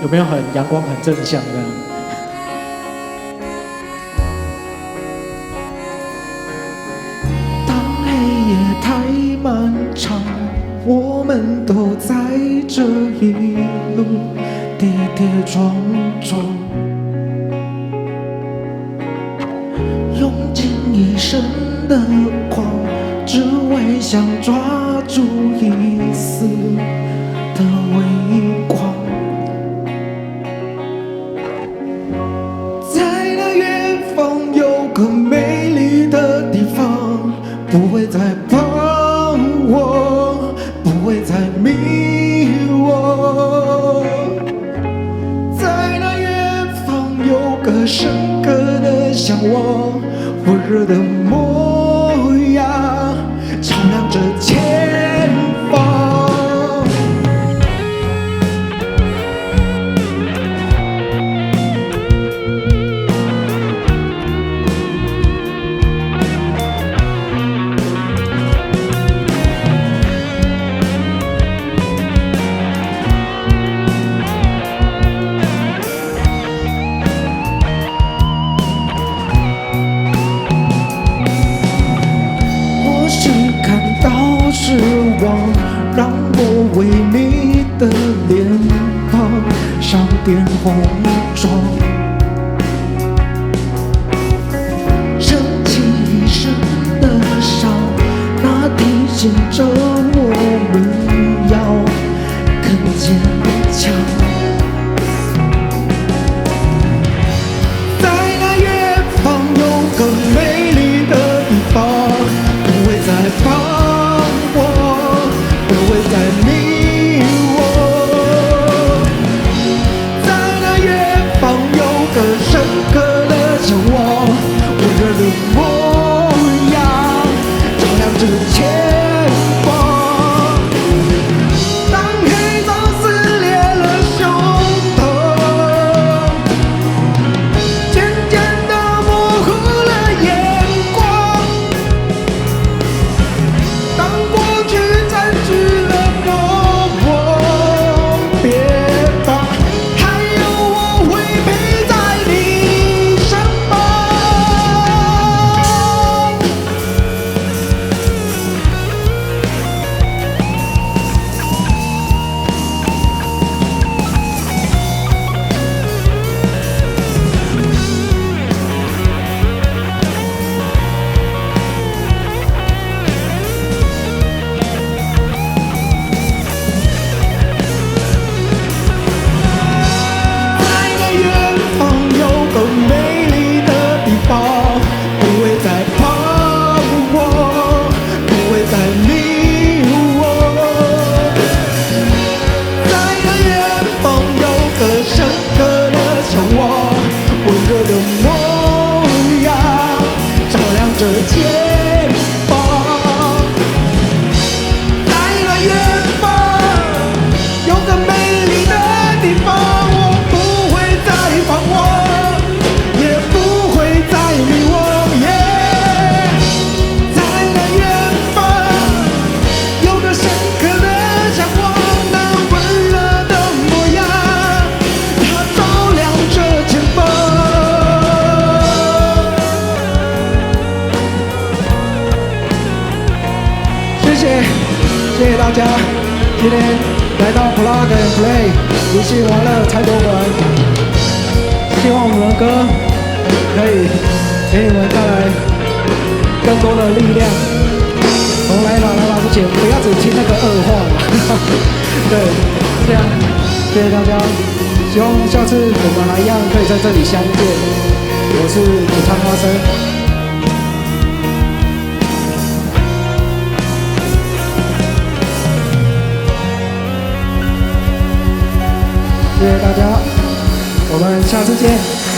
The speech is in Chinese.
有没有很阳光、很正向这样？当黑夜太漫长，我们都在这一路跌跌撞撞，用尽一生的狂，只为想抓住一丝的微光。在那远方有个美丽的地方，不会再彷徨，不会再迷惘。在那远方有个深刻的向往，温热的模样，照亮着前方。失望，让我为你的脸庞上点红妆，撑起一身的伤，那提醒着我们要更坚强。在那远方有个美丽的地方，不会再彷深刻的向往，温热的模样，照亮着前方。当黑洞撕裂了胸膛，渐渐地模糊了眼光。当过去占据了目光，别怕，还有我会陪在你身旁。在那远方有个美丽的地方，不会再彷徨，不会再迷惘。在那远方有个深刻的向往，温热的模样，照亮着前方。在那远方有个美丽的地方，我不会再彷徨，也不会再迷惘。在那远方有个深刻的向往，那温热的模样，它照亮着前方。谢谢大家，今天来到 Plug and Play 游戏玩乐猜夺馆，希望我们的歌可以给你们带来更多的力量。我们来吧之前，不要只听那个恶话嘛。对，这样，谢谢大家，希望下次我们还一样可以在这里相见。我是主唱花生。谢谢大家，我们下次见。